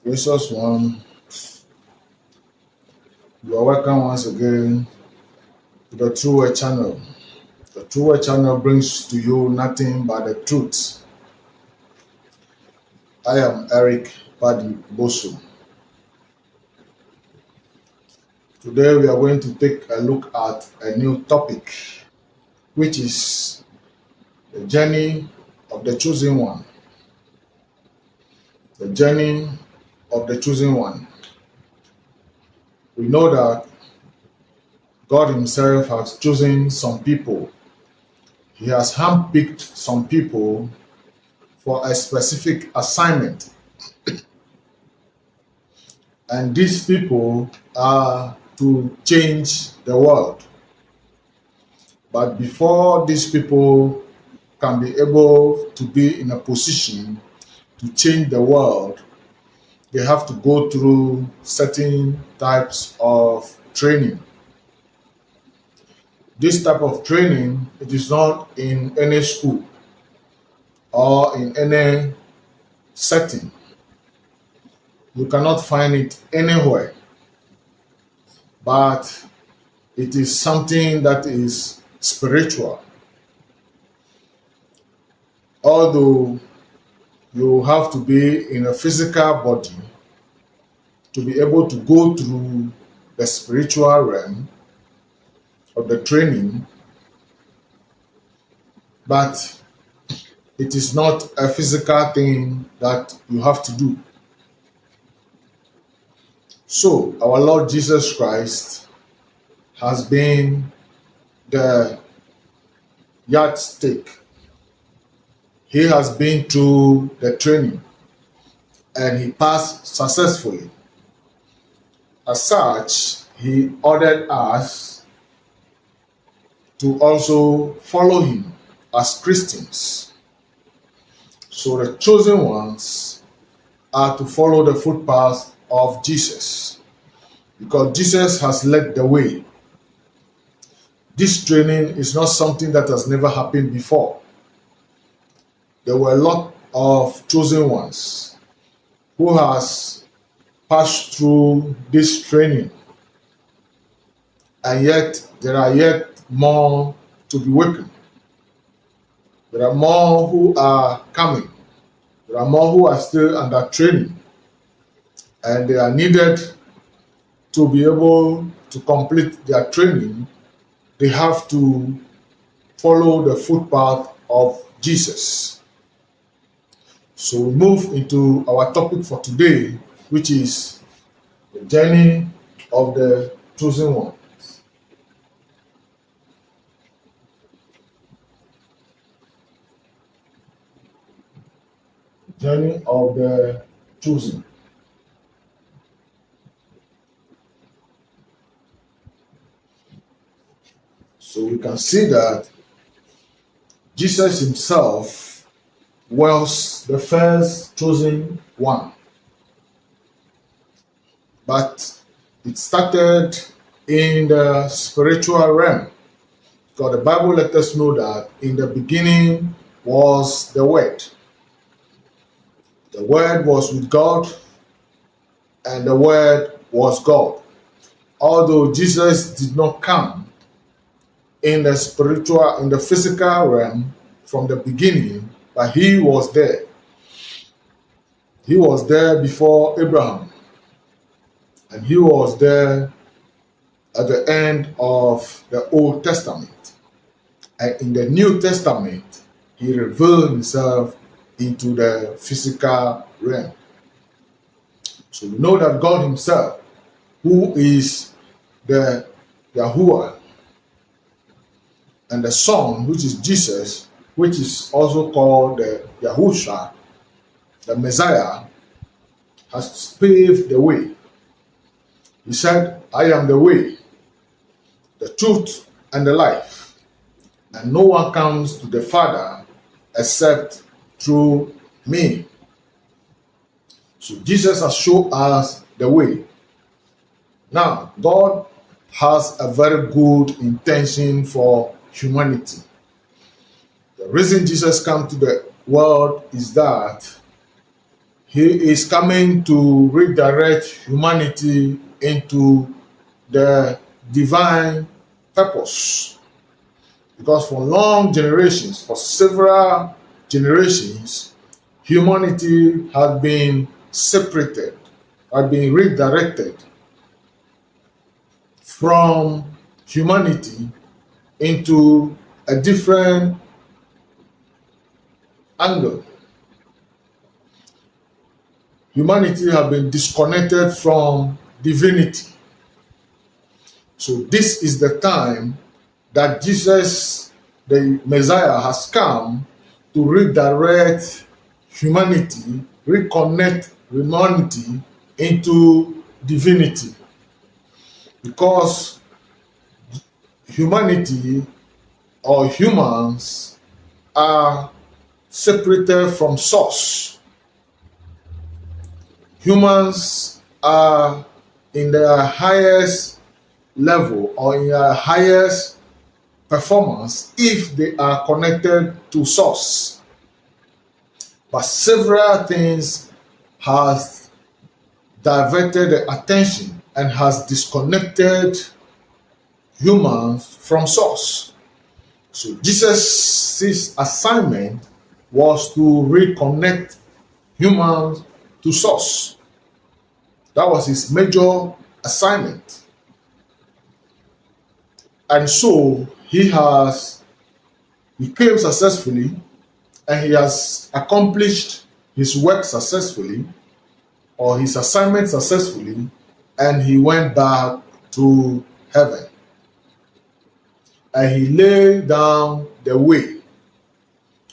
Gracious one, you are welcome once again to the True Word channel. The True Word channel brings to you nothing but the truth. I am Eric Paddy Bosu. Today we are going to take a look at a new topic, which is the journey of the chosen one. The journey of the chosen one. We know that God Himself has chosen some people. He has handpicked some people for a specific assignment. And these people are to change the world. But before these people can be able to be in a position to change the world, they have to go through certain types of training. This type of training, it is not in any school or in any setting. You cannot find it anywhere. But it is something that is spiritual. Although you have to be in a physical body to be able to go through the spiritual realm of the training, but it is not a physical thing that you have to do. So, our Lord Jesus Christ has been the yardstick. He has been through the training and he passed successfully. As such, he ordered us to also follow him as Christians. So the chosen ones are to follow the footpath of Jesus, because Jesus has led the way. This training is not something that has never happened before. There were a lot of chosen ones who has passed through this training, and yet there are yet more to be working. There are more who are coming. There are more who are still under training, and they are needed to be able to complete their training. They have to follow the footpath of Jesus. So we move into our topic for today, which is the journey of the chosen one. Journey of the chosen. So we can see that Jesus himself was the first chosen one. But it started in the spiritual realm. Because the Bible let us know that in the beginning was the Word. The Word was with God, and the Word was God. Although Jesus did not come in the spiritual, in the physical realm from the beginning, but he was there. He was there before Abraham, and he was there at the end of the Old Testament. And in the New Testament, he revealed himself into the physical realm. So we know that God himself, who is the Yahuwah, and the Son, which is Jesus, which is also called the Yahusha, the Messiah, has paved the way. He said, I am the way, the truth, and the life, and no one comes to the Father except through me. So Jesus has shown us the way. Now, God has a very good intention for humanity. The reason Jesus came to the world is that He is coming to redirect humanity into the divine purpose. Because for long generations, for several generations, humanity has been separated, has been redirected from humanity into a different angle. Humanity has been disconnected from divinity. So this is the time that Jesus, the Messiah, has come to redirect humanity, reconnect humanity into divinity. Because humanity or humans are separated from source. Humans are in their highest level or in their highest performance if they are connected to source. But several things has diverted the attention and has disconnected humans from source. So Jesus' assignment was to reconnect humans to source. That was his major assignment. And so he came successfully and he has accomplished his work successfully or his assignment successfully, and he went back to heaven. And he laid down the way.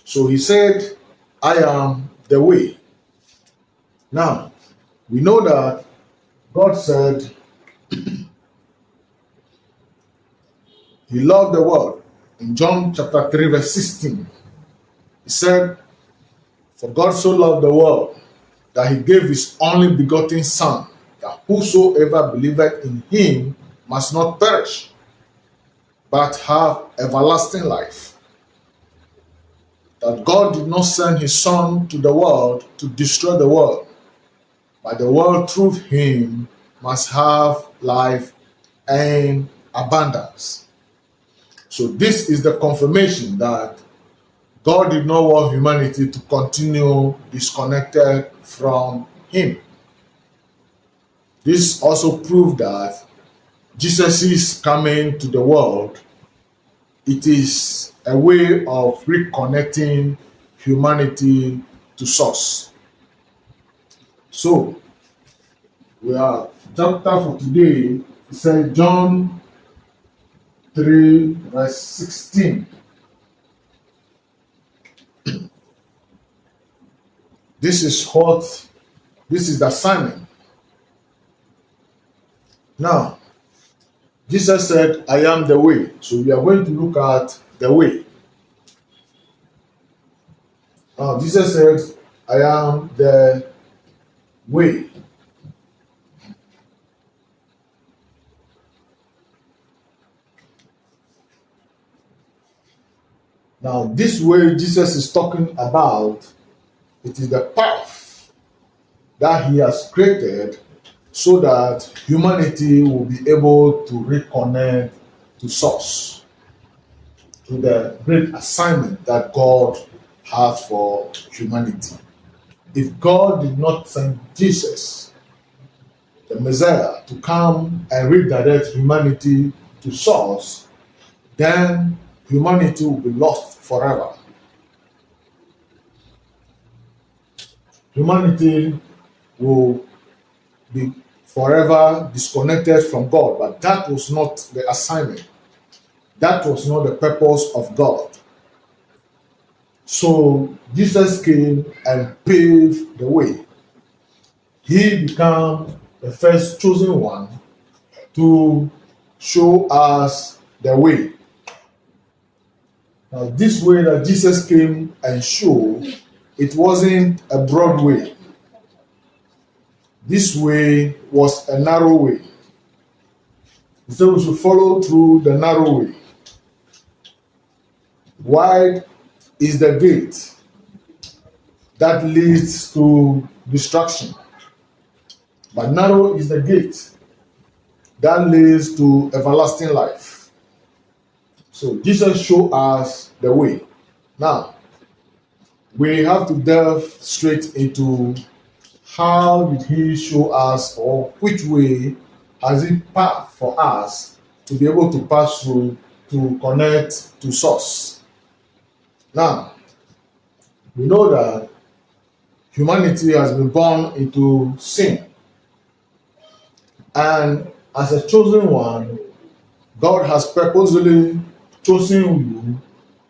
So he said, I am the way. Now, we know that God said he loved the world. In John chapter 3, verse 16, he said, for God so loved the world that he gave his only begotten Son, that whosoever believeth in him must not perish, but have everlasting life. That God did not send his Son to the world to destroy the world, but the world through him must have life and abundance. So this is the confirmation that God did not want humanity to continue disconnected from him. This also proved that Jesus' coming to the world, it is a way of reconnecting humanity to source. So, we are chapter for today, it says John 3, verse 16. This is the assignment. Now, Jesus said, I am the way. So we are going to look at the way. Now, Jesus said, I am the way. Now, this way Jesus is talking about, it is the path that he has created so that humanity will be able to reconnect to source, to the great assignment that God has for humanity. If God did not send Jesus, the Messiah, to come and redirect humanity to source, then humanity will be lost forever. Humanity will be forever disconnected from God, but that was not the assignment. That was not the purpose of God. So Jesus came and paved the way. He became the first chosen one to show us the way. Now, this way that Jesus came and showed, it wasn't a broad way. This way was a narrow way. So we should follow through the narrow way. Wide is the gate. that leads to destruction, but narrow is the gate that leads to everlasting life. So Jesus showed us the way. Now, we have to delve straight into how did he show us, or which way has he path for us to be able to pass through to connect to source. Now, we know that humanity has been born into sin, and as a chosen one, God has purposely chosen you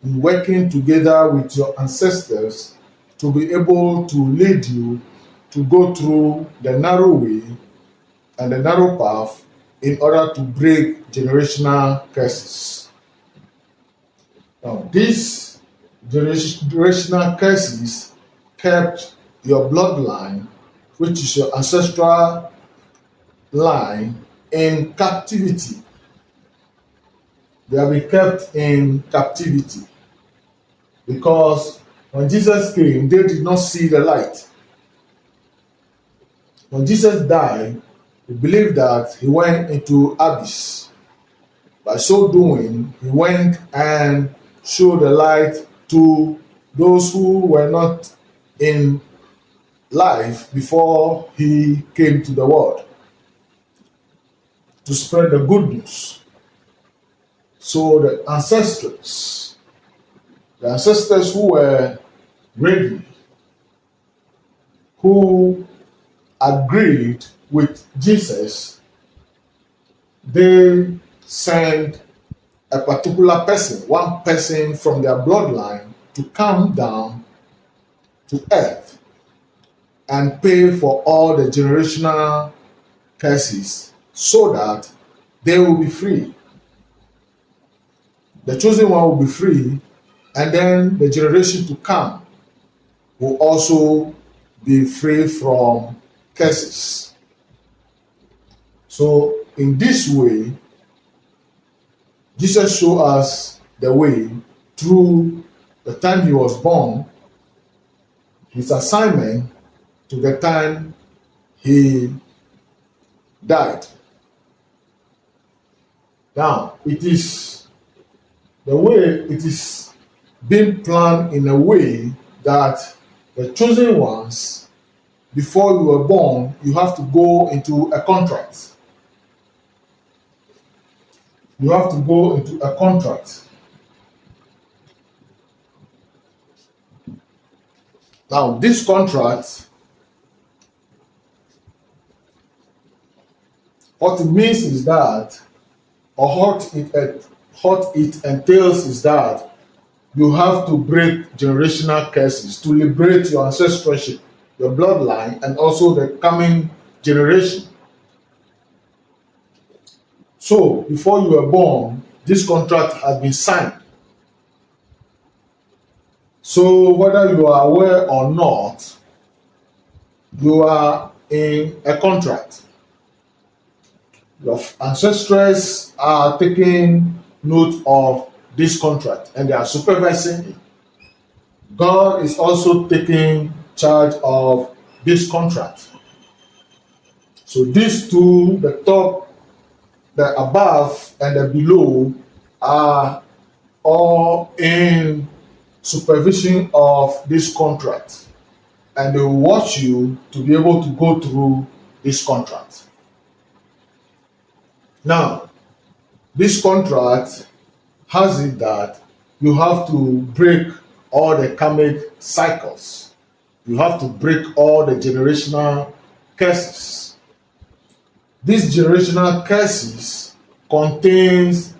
in working together with your ancestors to be able to lead you to go through the narrow way and the narrow path in order to break generational curses. Now, these generational curses kept your bloodline, which is your ancestral line, in captivity. They have been kept in captivity because when Jesus came, they did not see the light. When Jesus died, we believe that he went into abyss. By so doing, he went and showed the light to those who were not in life before he came to the world to spread the good news. So the ancestors who were ready, who agreed with Jesus, they sent a particular person, one person from their bloodline, to come down to earth and pay for all the generational curses so that they will be free. The chosen one will be free, and then the generation to come will also be free from curses. So, in this way, Jesus showed us the way through the time he was born, his assignment, to the time he died. Now, it is the way it is being planned in a way that the chosen ones, before you were born, you have to go into a contract. You have to go into a contract. Now, this contract, what it means is that, or what it entails is that you have to break generational curses to liberate your ancestral, your bloodline, and also the coming generation. So, before you were born, this contract has been signed. So, whether you are aware or not, you are in a contract. Your ancestors are taking note of this contract and they are supervising it. God is also taking charge of this contract. So these two, the top, the above, and the below, are all in supervision of this contract, and they will watch you to be able to go through this contract. Now, this contract has it that you have to break all the karmic cycles. You have to break all the generational curses. These generational curses contains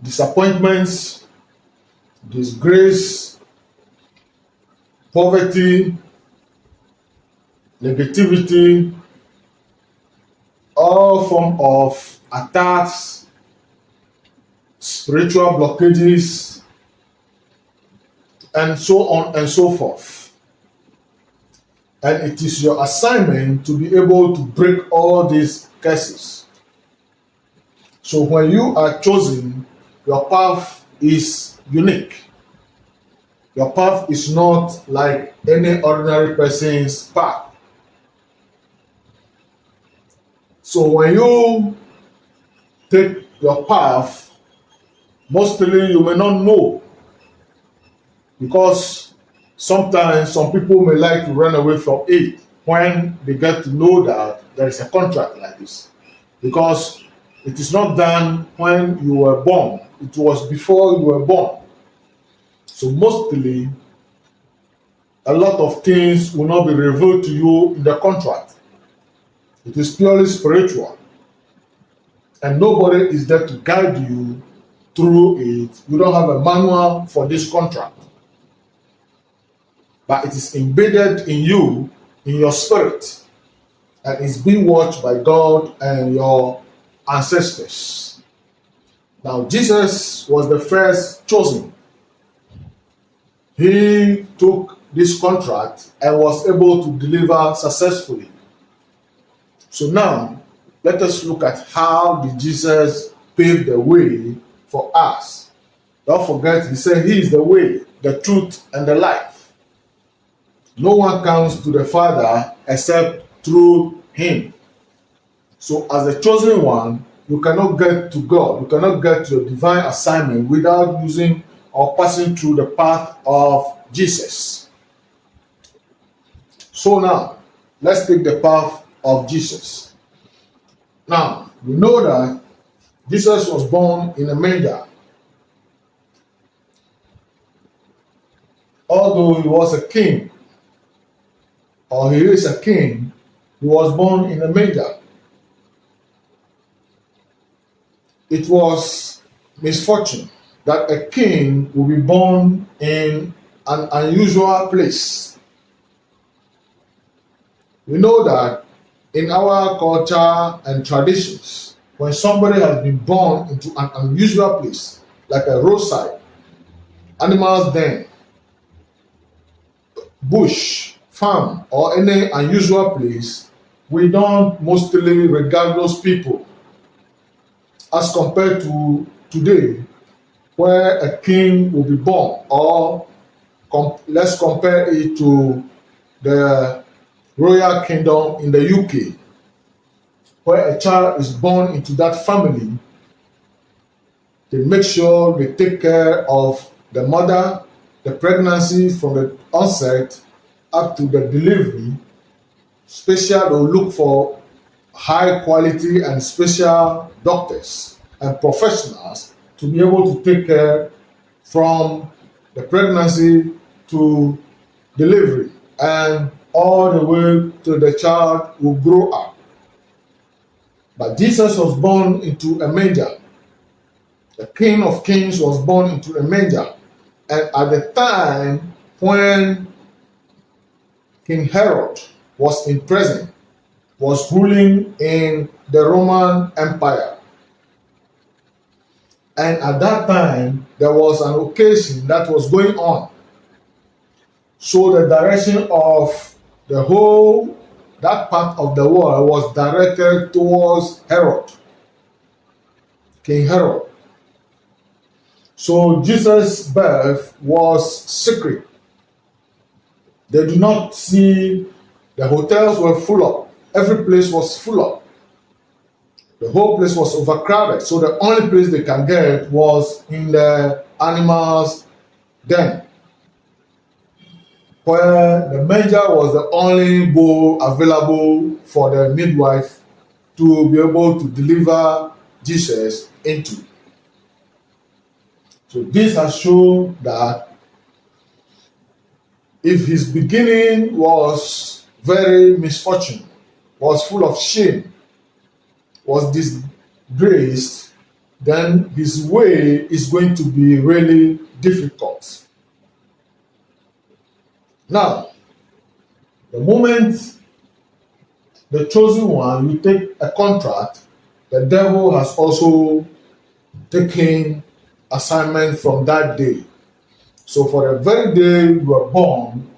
disappointments, disgrace, poverty, negativity, all form of attacks, spiritual blockages, and so on and so forth. And it is your assignment to be able to break all these curses. So when you are chosen, your path is unique. Your path is not like any ordinary person's path. So when you take your path, mostly you may not know, because sometimes some people may like to run away from it when they get to know that there is a contract like this, because it is not done when you were born, it was before you were born. So mostly a lot of things will not be revealed to you in the contract. It is purely spiritual, and nobody is there to guide you through it. You don't have a manual for this contract, but it is embedded in you, in your spirit, and is being watched by God and your ancestors. Now, Jesus was the first chosen. He took this contract and was able to deliver successfully. So now, let us look at how did Jesus pave the way for us. Don't forget, he said he is the way, the truth, and the life. No one comes to the Father except through him. So as the chosen one, you cannot get to God, you cannot get to your divine assignment without using or passing through the path of Jesus. So now, let's take the path of Jesus. Now, we know that Jesus was born in a manger. Although he was a king, or he is a king, he was born in a manger. It was misfortune that a king will be born in an unusual place. We know that in our culture and traditions, when somebody has been born into an unusual place, like a roadside, animals den, bush, farm, or any unusual place, we don't mostly regard those people, as compared to today, where a king will be born, or let's compare it to the royal kingdom in the UK, where a child is born into that family. They make sure they take care of the mother, the pregnancy from the onset up to the delivery. They'll look for high quality and special doctors and professionals to be able to take care from the pregnancy to delivery, and all the way to the child will grow up. But Jesus was born into a manger. The King of Kings was born into a manger. And at the time when King Herod was in prison, was ruling in the Roman Empire. And at that time, there was an occasion that was going on. So the direction of the whole, that part of the world was directed towards Herod, King Herod. So Jesus' birth was secret. They did not see, the hotels were full up. Every place was full up. The whole place was overcrowded. So the only place they can get was in the animals' den, where the manger was the only bowl available for the midwife to be able to deliver Jesus into. So this has shown that if his beginning was very misfortune, was full of shame, was disgraced, then his way is going to be really difficult. Now, the moment the chosen one will take a contract, the devil has also taken assignment from that day. So for the very day you were born,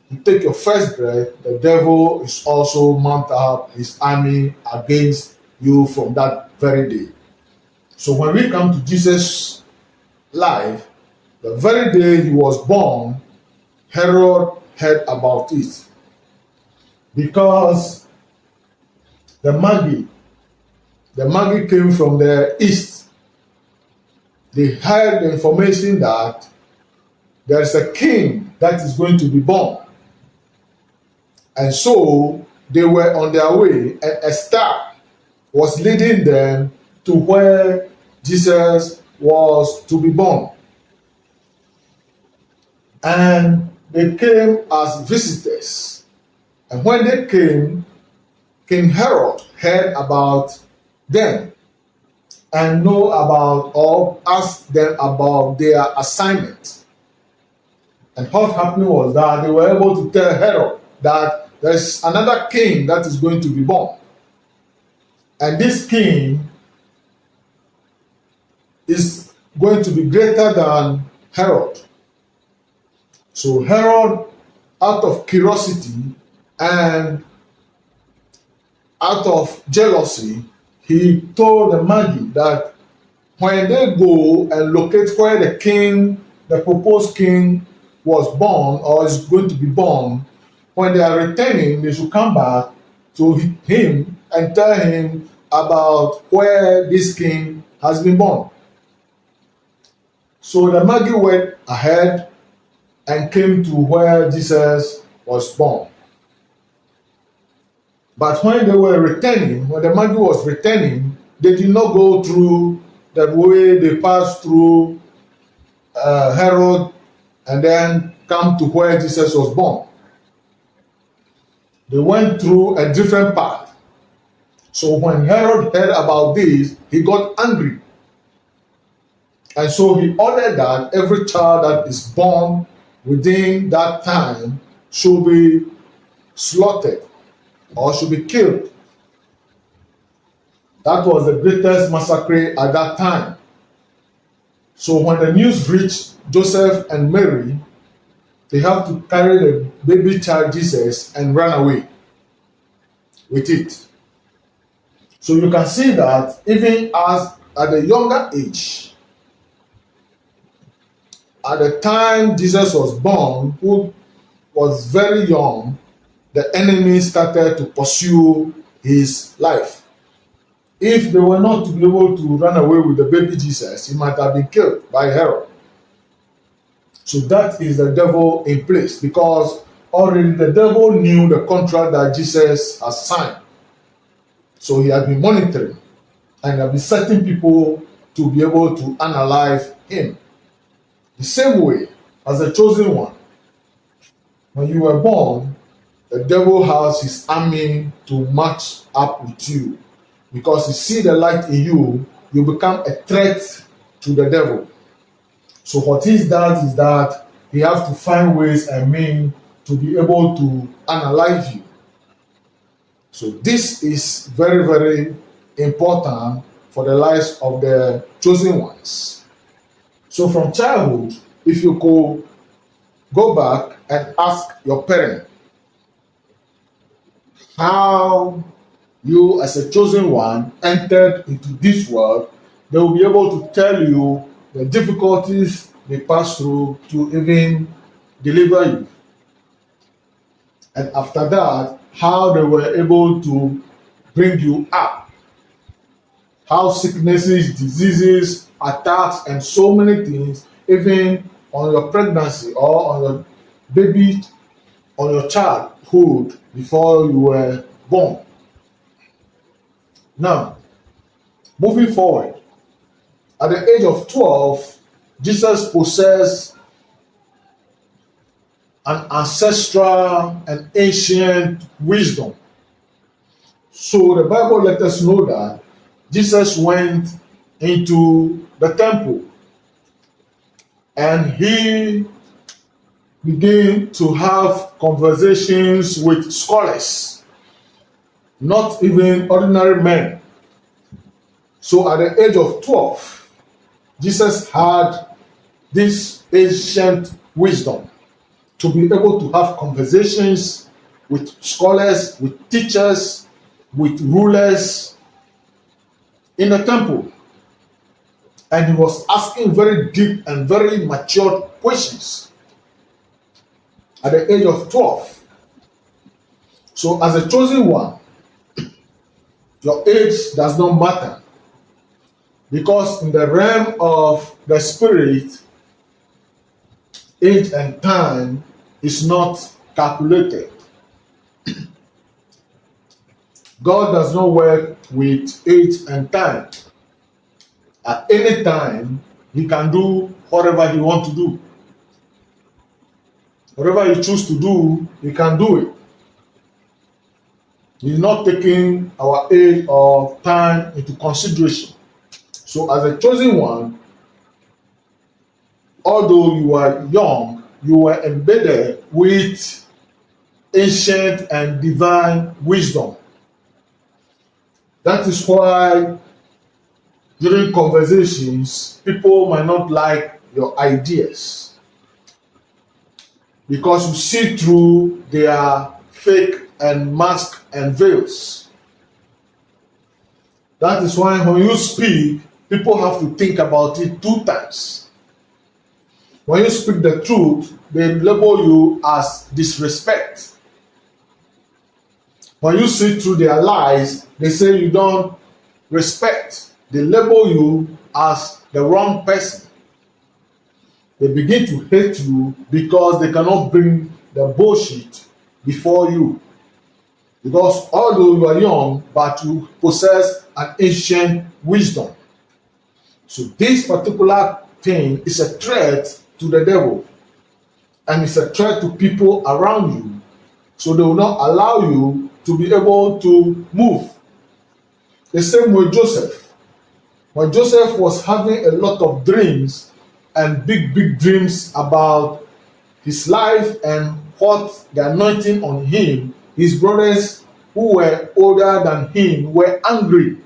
you take your first breath, the devil is also mount up his army against you from that very day. So when we come to Jesus' life, the very day he was born, Herod heard about it because the Magi came from the east. They heard the information that there is a king that is going to be born. And so they were on their way, and a star was leading them to where Jesus was to be born. And they came as visitors. And when they came, King Herod heard about them and know about or asked them about their assignment. And what happened was that they were able to tell Herod that there's another king that is going to be born. And this king is going to be greater than Herod. So Herod, out of curiosity and out of jealousy, he told the Magi that when they go and locate where the king, the proposed king, was born or is going to be born, when they are returning, they should come back to him and tell him about where this king has been born. So the Magi went ahead and came to where Jesus was born. But when they were returning, when the Magi was returning, they did not go through the way they passed through Herod and then come to where Jesus was born. They went through a different path. So when Herod heard about this, he got angry. And so he ordered that every child that is born within that time should be slaughtered or should be killed. That was the greatest massacre at that time. So when the news reached Joseph and Mary, they have to carry the baby child Jesus and run away with it. So you can see that even as at a younger age, at the time Jesus was born, who was very young, the enemy started to pursue his life. If they were not to be able to run away with the baby Jesus, he might have been killed by Herod. So that is the devil in place, because already the devil knew the contract that Jesus has signed. So he had been monitoring and had been setting people to be able to unalive him. The same way as the chosen one, when you were born, the devil has his army to match up with you. Because he see the light in you, you become a threat to the devil. So what he does is that he has to find ways and means to be able to unalive you. So this is very, very important for the lives of the chosen ones. So from childhood, if you could go back and ask your parent how you as a chosen one entered into this world, they will be able to tell you the difficulties they passed through to even deliver you. And after that, how they were able to bring you up. How sicknesses, diseases, attacks, and so many things, even on your pregnancy or on your baby, on your childhood before you were born. Now, moving forward, at the age of 12, Jesus possessed an ancestral and ancient wisdom. So the Bible let us know that Jesus went into the temple and he began to have conversations with scholars, not even ordinary men. So at the age of 12, Jesus had this ancient wisdom to be able to have conversations with scholars, with teachers, with rulers in the temple. And he was asking very deep and very mature questions. at the age of 12. So, as a chosen one, your age does not matter, because in the realm of the spirit, age and time is not calculated. God does not work with age and time. At any time, He can do whatever He wants to do. Whatever He chooses to do, He can do it. He's not taking our age or time into consideration. So, as a chosen one, although you are young, you were embedded with ancient and divine wisdom. That is why during conversations, people might not like your ideas, because you see through their fake and mask and veils. That is why when you speak, people have to think about it 2 times. When you speak the truth, they label you as disrespect. When you see through their lies, they say you don't respect. They label you as the wrong person. They begin to hate you because they cannot bring the bullshit before you. Because although you are young, but you possess an ancient wisdom. So this particular thing is a threat to the devil, and it's a threat to people around you. So they will not allow you to be able to move. The same way Joseph. When Joseph was having a lot of dreams and big dreams about his life and what the anointing on him, his brothers who were older than him were angry,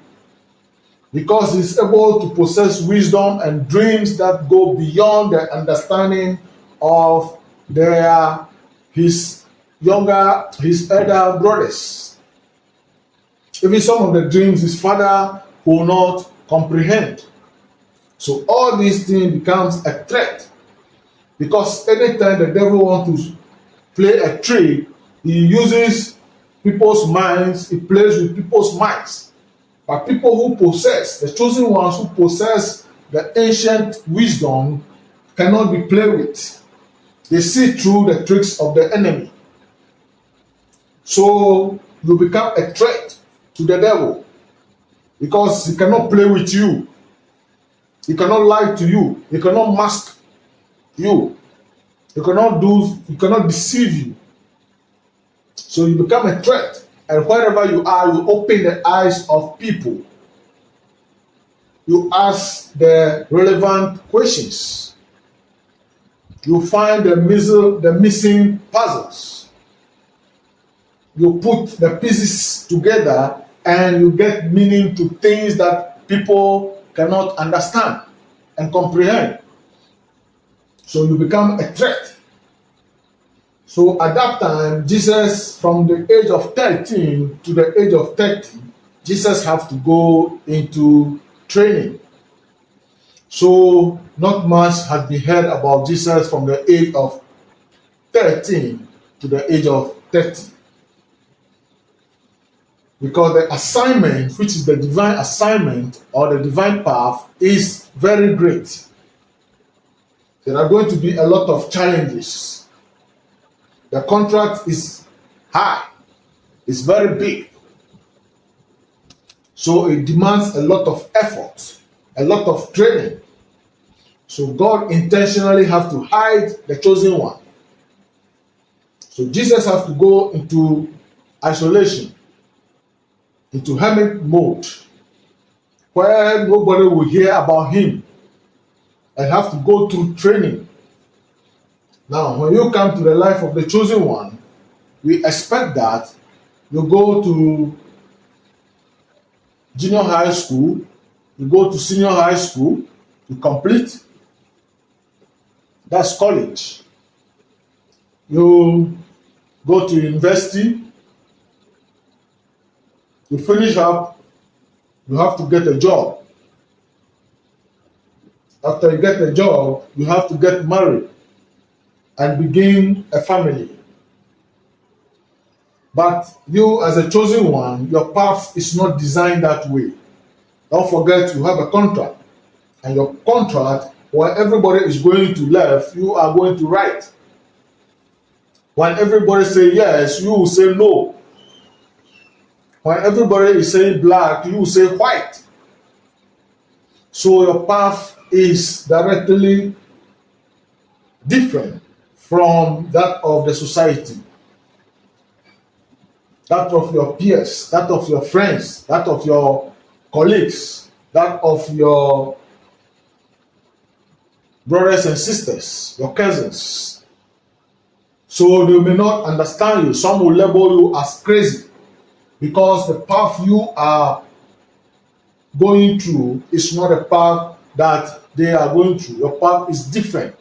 because he's able to possess wisdom and dreams that go beyond the understanding of his elder brothers. Even some of the dreams his father will not comprehend. So all these things becomes a threat, because anytime the devil wants to play a trick, he uses people's minds, he plays with people's minds. But people who possess, the chosen ones who possess the ancient wisdom, cannot be played with. They see through the tricks of the enemy. So you become a threat to the devil, because he cannot play with you. He cannot lie to you. He cannot mask you. He cannot deceive you. So you become a threat. And wherever you are, you open the eyes of people. You ask the relevant questions. You find the missing puzzles. You put the pieces together and you get meaning to things that people cannot understand and comprehend. So you become a threat. So at that time, Jesus, from the age of 13 to the age of 30, Jesus have to go into training. So not much has been heard about Jesus from the age of 13 to the age of 30. Because the assignment, which is the divine assignment or the divine path, is very great. There are going to be a lot of challenges. The contract is high. It's very big. So it demands a lot of effort, a lot of training. So God intentionally have to hide the chosen one. So Jesus has to go into isolation, into hermit mode, where nobody will hear about him, and have to go through training. Now, when you come to the life of the chosen one, we expect that you go to junior high school, you go to senior high school, you complete. That's college. You go to university, you finish up, you have to get a job. After you get a job, you have to get married. and begin a family. But you, as a chosen one, your path is not designed that way. Don't forget, you have a contract, and your contract, when everybody is going to left, you are going to right. When everybody say yes, you will say no. When everybody is saying black, you will say white. So your path is directly different from that of the society, that of your peers, that of your friends, that of your colleagues, that of your brothers and sisters, your cousins. So they may not understand you. Some will label you as crazy because the path you are going through is not a path that they are going through. Your path is different.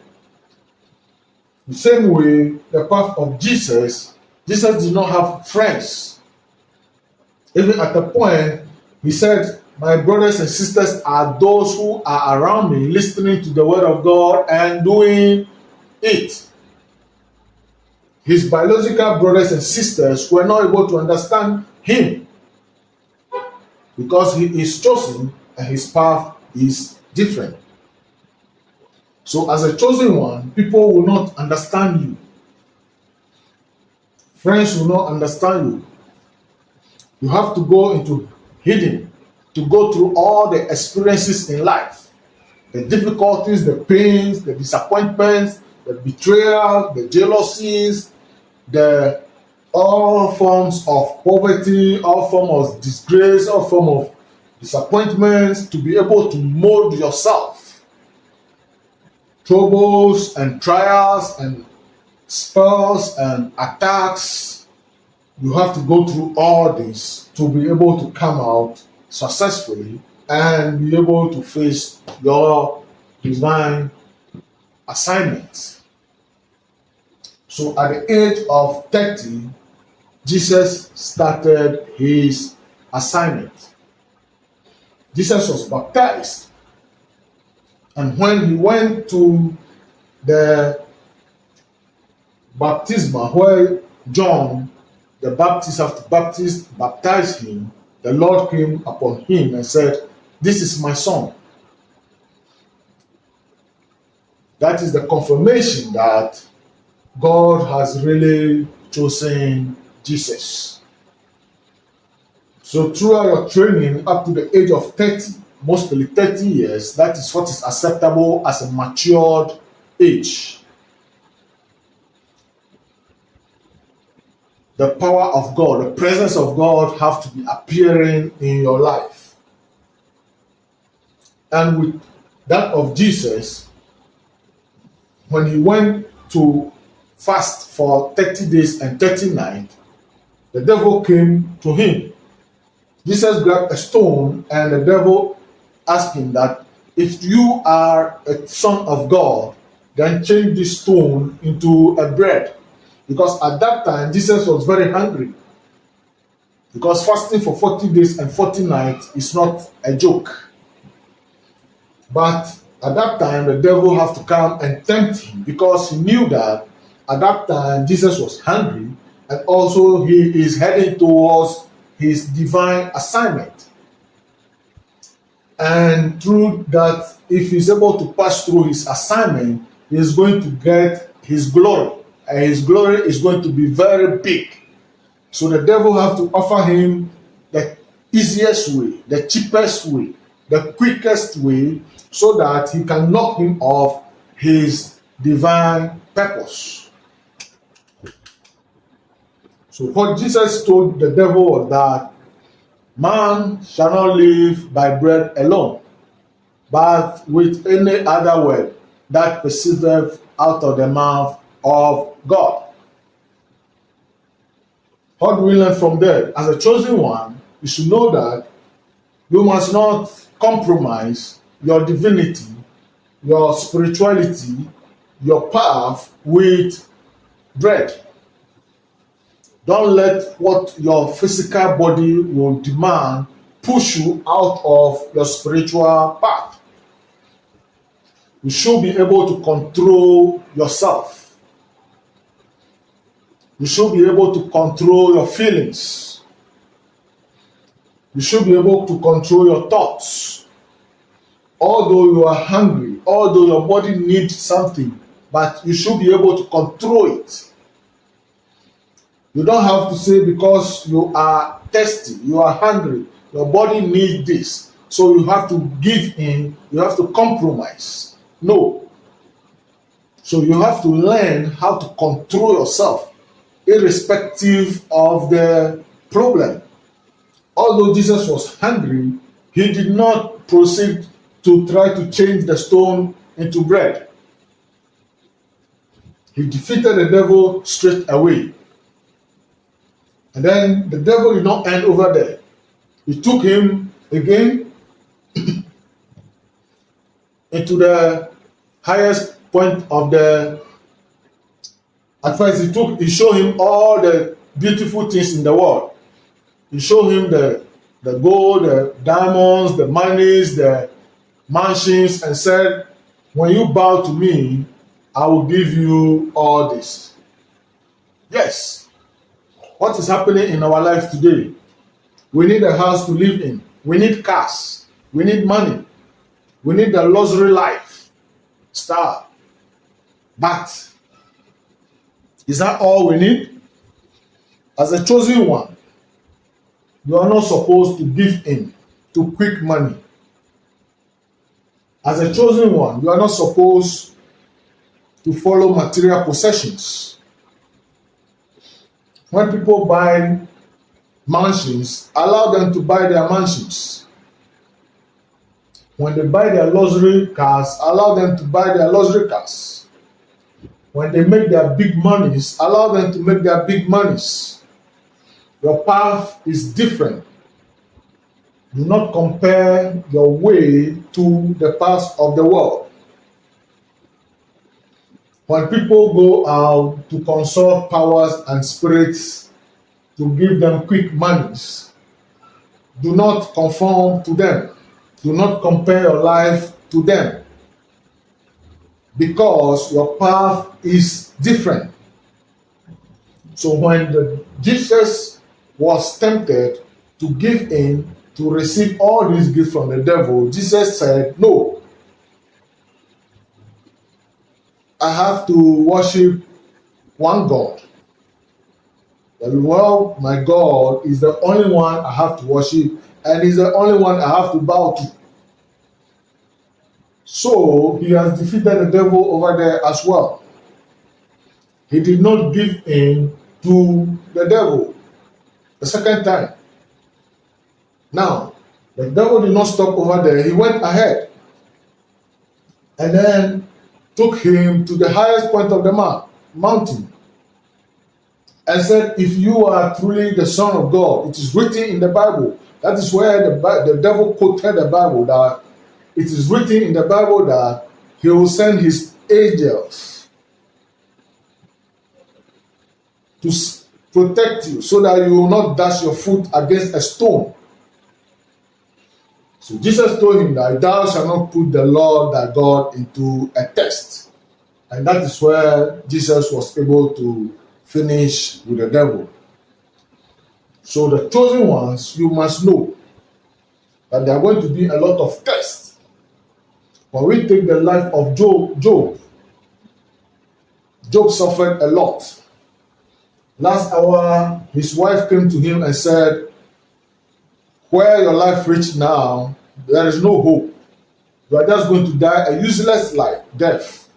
The same way, the path of Jesus did not have friends. Even at the point, he said, my brothers and sisters are those who are around me, listening to the word of God and doing it. His biological brothers and sisters were not able to understand him because he is chosen and his path is different. So as a chosen one, people will not understand you. Friends will not understand you. You have to go into hidden to go through all the experiences in life, the difficulties, the pains, the disappointments, the betrayal, the jealousies, the all forms of poverty, all forms of disgrace, all forms of disappointments, to be able to mold yourself. Troubles and trials and spells and attacks, you have to go through all this to be able to come out successfully and be able to face your divine assignment. So at the age of 30, Jesus started his assignment. Jesus was baptized. And when he went to the baptismal where John the Baptist, after Baptist baptized him, the Lord came upon him and said, this is my son. That is the confirmation that God has really chosen Jesus. So throughout your training up to the age of 30, mostly 30 years, that is what is acceptable as a matured age. The power of God, the presence of God have to be appearing in your life. And with that of Jesus, when he went to fast for 30 days and 30 nights, the devil came to him. Jesus grabbed a stone and the devil asked him that if you are a son of God, then change this stone into a bread. Because at that time, Jesus was very hungry. Because fasting for 40 days and 40 nights is not a joke. But at that time, the devil had to come and tempt him because he knew that at that time, Jesus was hungry and also he is heading towards his divine assignment. And through that, if he's able to pass through his assignment, he is going to get his glory. And his glory is going to be very big. So the devil have to offer him the easiest way, the cheapest way, the quickest way, so that he can knock him off his divine purpose. So what Jesus told the devil was that man shall not live by bread alone, but with any other word that proceedeth out of the mouth of God. What do we learn from there? As a chosen one, you should know that you must not compromise your divinity, your spirituality, your path with bread. Don't let what your physical body will demand push you out of your spiritual path. You should be able to control yourself. You should be able to control your feelings. You should be able to control your thoughts. Although you are hungry, although your body needs something, but you should be able to control it. You don't have to say because you are thirsty, you are hungry, your body needs this, so you have to give in, you have to compromise. No. So you have to learn how to control yourself, irrespective of the problem. Although Jesus was hungry, he did not proceed to try to change the stone into bread. He defeated the devil straight away. And then the devil did not end over there. He took him again into the highest point of the. At first, he showed him all the beautiful things in the world. He showed him the gold, the diamonds, the monies, the mansions, and said, when you bow to me, I will give you all this. Yes. What is happening in our life today? We need a house to live in. We need cars. We need money. We need a luxury life. Style. But is that all we need? As a chosen one, you are not supposed to give in to quick money. As a chosen one, you are not supposed to follow material possessions. When people buy mansions, allow them to buy their mansions. When they buy their luxury cars, allow them to buy their luxury cars. When they make their big monies, allow them to make their big monies. Your path is different. Do not compare your way to the path of the world. When people go out to consult powers and spirits to give them quick monies, do not conform to them. Do not compare your life to them, because your path is different. So when Jesus was tempted to give in, to receive all these gifts from the devil, Jesus said, no, I have to worship one God. Well, my God is the only one I have to worship, and is the only one I have to bow to. So he has defeated the devil over there as well. He did not give in to the devil the second time. Now, the devil did not stop over there. He went ahead and then took him to the highest point of the mountain and said, if you are truly the Son of God, it is written in the Bible. That is where the devil quoted the Bible, that it is written in the Bible that he will send his angels to protect you so that you will not dash your foot against a stone. So Jesus told him that thou shalt not put the Lord thy God into a test. And that is where Jesus was able to finish with the devil. So the chosen ones, you must know that there are going to be a lot of tests. When we take the life of Job suffered a lot. Last hour, his wife came to him and said, where your life reached now, there is no hope. You are just going to die a useless life, death.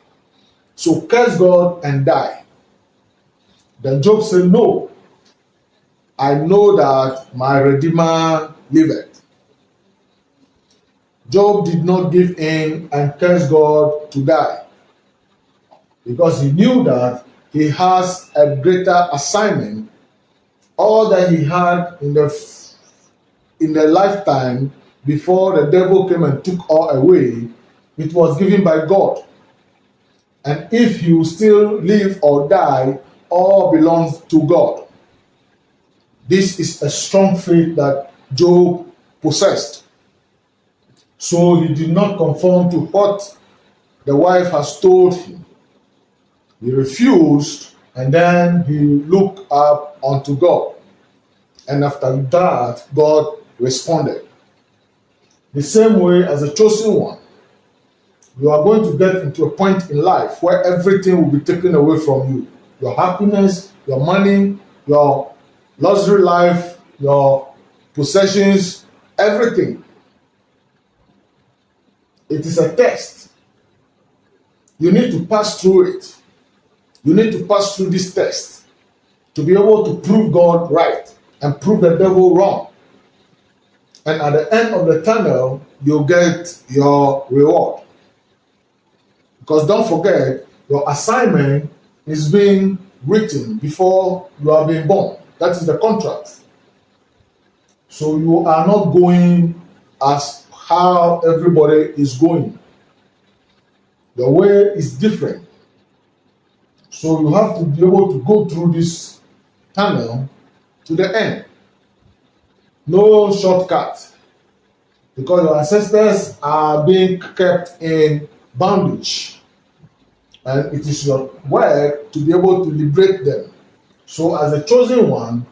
So curse God and die. Then Job said, no, I know that my Redeemer liveth. Job did not give in and curse God to die, because he knew that he has a greater assignment. All that he had in the lifetime before the devil came and took all away, it was given by God. And if you still live or die, all belongs to God. This is a strong faith that Job possessed. So he did not conform to what the wife has told him. He refused And then he looked up unto God. And after that, God responded. The same way as a chosen one, you are going to get into a point in life where everything will be taken away from you. Your happiness, your money, your luxury life, your possessions, everything. It is a test. You need to pass through it. You need to pass through this test to be able to prove God right and prove the devil wrong. And at the end of the tunnel, you'll get your reward. Because don't forget, your assignment is being written before you are being born. That is the contract. So you are not going as how everybody is going. The way is different. So you have to be able to go through this tunnel to the end. No shortcut. Because your ancestors are being kept in bondage. And it is your work to be able to liberate them. So as a chosen one,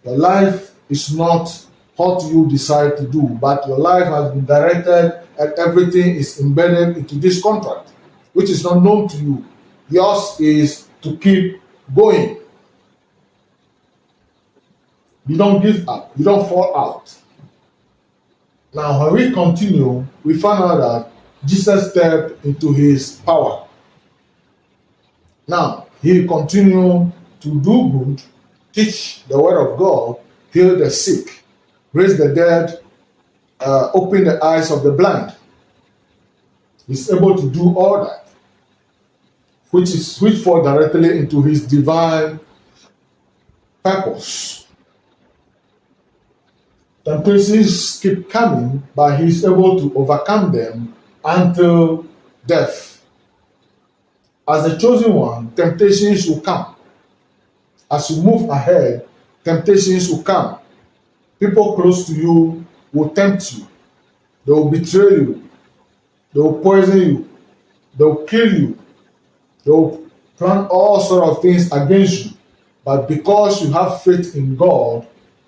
your life is not what you decide to do, but your life has been directed and everything is embedded into this contract, which is not known to you. Yours is to keep going. You don't give up. You don't fall out. Now, when we continue, we find out that Jesus stepped into his power. Now, he continued to do good, teach the word of God, heal the sick, raise the dead, open the eyes of the blind. He's able to do all that, which falls directly into his divine purpose. Temptations keep coming, but he's able to overcome them until death. As a chosen one, temptations will come. As you move ahead, temptations will come. People close to you will tempt you. They will betray you. They will poison you. They will kill you. They will plan all sorts of things against you. But because you have faith in God,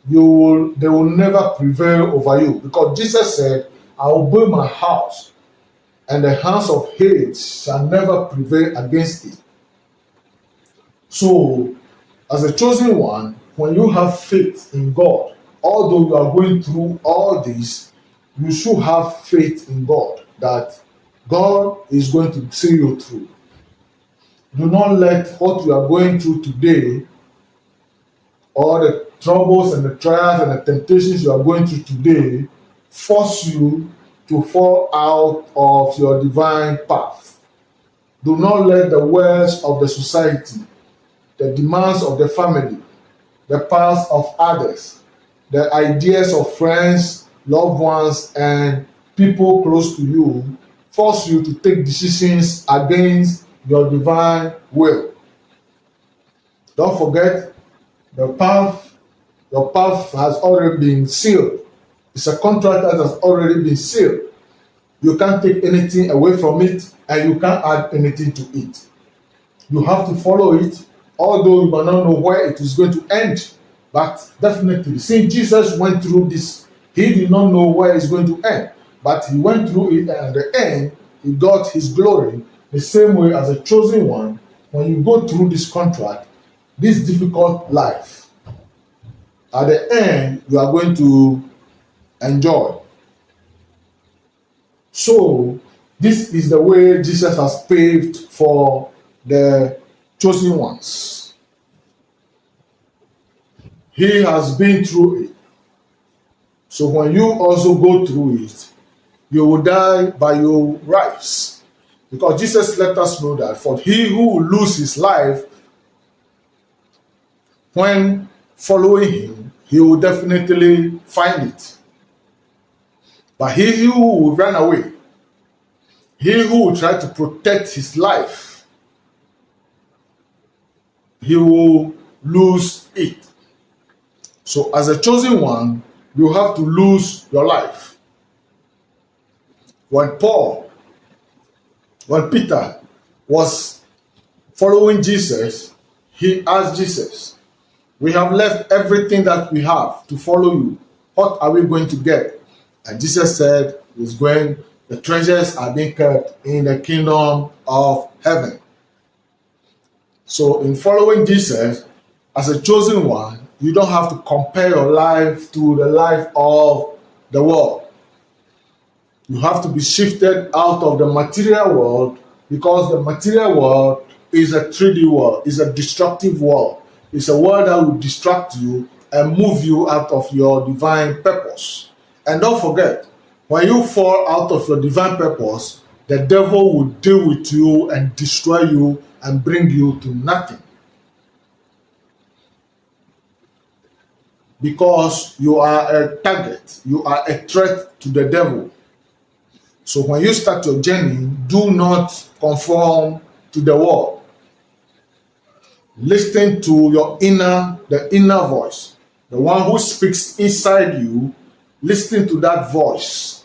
they will never prevail over you. Because Jesus said, I will build my house, and the hands of hate shall never prevail against it. So, as a chosen one, when you have faith in God, although you are going through all this, you should have faith in God that God is going to see you through. Do not let what you are going through today, or the troubles and the trials and the temptations you are going through today, force you to fall out of your divine path. Do not let the words of the society, the demands of the family, the paths of others, the ideas of friends, loved ones, and people close to you force you to take decisions against your divine will. Don't forget, your path has already been sealed. It's a contract that has already been sealed. You can't take anything away from it, and you can't add anything to it. You have to follow it, although you might not know where it is going to end. But definitely, since Jesus went through this, he did not know where it's going to end. But he went through it, and at the end, he got his glory. The same way as a chosen one, when you go through this contract, this difficult life, at the end, you are going to enjoy. So, this is the way Jesus has paved for the chosen ones. He has been through it. So when you also go through it, you will die, but you will rise. Because Jesus let us know that for he who will lose his life when following him, he will definitely find it. But he who will run away, he who will try to protect his life, he will lose it. So as a chosen one, you have to lose your life. When Peter was following Jesus, he asked Jesus, we have left everything that we have to follow you. What are we going to get? And Jesus said, the treasures are being kept in the kingdom of heaven. So in following Jesus as a chosen one, you don't have to compare your life to the life of the world. You have to be shifted out of the material world, because the material world is a 3D world, is a destructive world. It's a world that will distract you and move you out of your divine purpose. And don't forget, when you fall out of your divine purpose, the devil will deal with you and destroy you and bring you to nothing. Because you are a target, you are a threat to the devil. So when you start your journey, do not conform to the world. Listen to the inner voice, the one who speaks inside you. Listen to that voice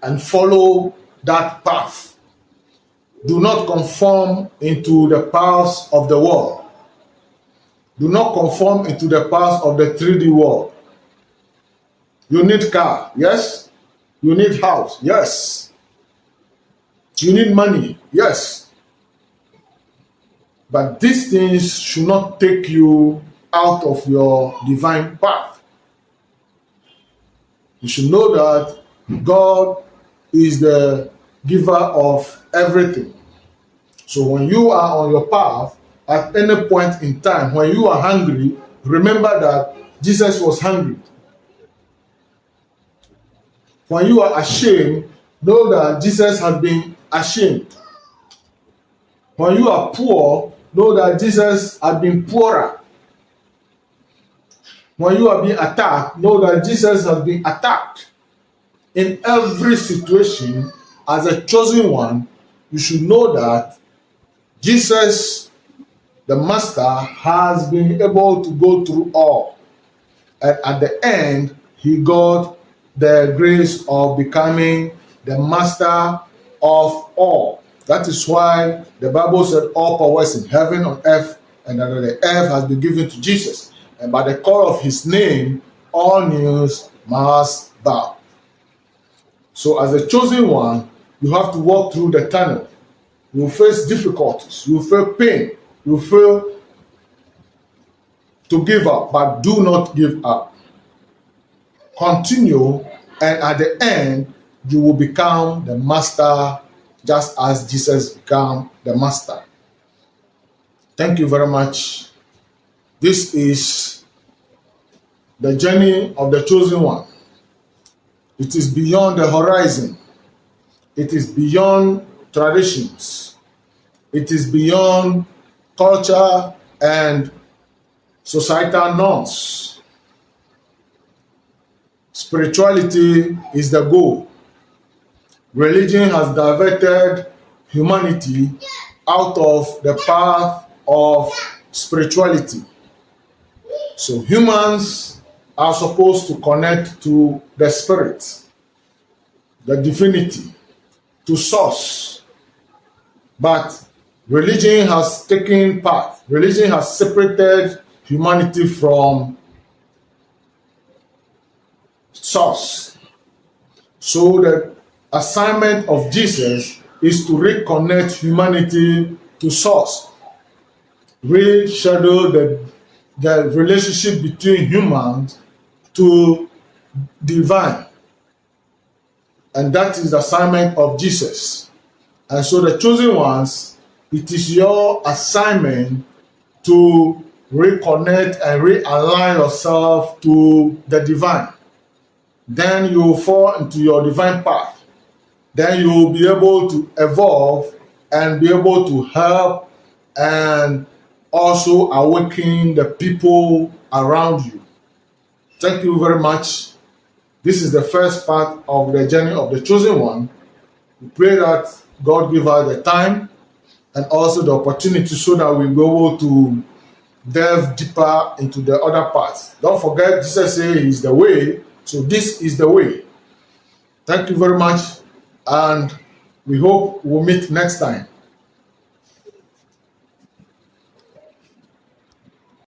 and follow that path. Do not conform into the paths of the world. Do not conform into the paths of the 3D world. You need car, yes. You need house, yes. You need money, yes. But these things should not take you out of your divine path. You should know that God is the giver of everything. So when you are on your path, at any point in time, when you are hungry, remember that Jesus was hungry. When you are ashamed, know that Jesus has been ashamed. When you are poor, know that Jesus has been poorer. When you are being attacked, know that Jesus has been attacked. In every situation, as a chosen one, you should know that Jesus, the Master, has been able to go through all. And at the end, he got the grace of becoming the Master of all. That is why the Bible said all power is in heaven, on earth, and under the earth has been given to Jesus. And by the call of his name, all knees must bow. So as a chosen one, you have to walk through the tunnel. You will face difficulties. You will feel pain. You will feel to give up, but do not give up. Continue, and at the end, you will become the master, just as Jesus became the master. Thank you very much. This is the journey of the chosen one. It is beyond the horizon. It is beyond traditions. It is beyond culture and societal norms. Spirituality is the goal. Religion has diverted humanity out of the path of spirituality. So humans are supposed to connect to the spirit, the divinity, to source. But religion has taken part. Religion has separated humanity from source. So the assignment of Jesus is to reconnect humanity to source, reschedule the relationship between humans to divine. And that is the assignment of Jesus. And so the chosen ones, it is your assignment to reconnect and realign yourself to the divine. Then you will fall into your divine path. Then you will be able to evolve and be able to help and also awaken the people around you. Thank you very much. This is the first part of the journey of the chosen one. We pray that God give us the time and also the opportunity so that we'll be able to delve deeper into the other parts. Don't forget, Jesus says He is the way, so this is the way. Thank you very much, and we hope we'll meet next time.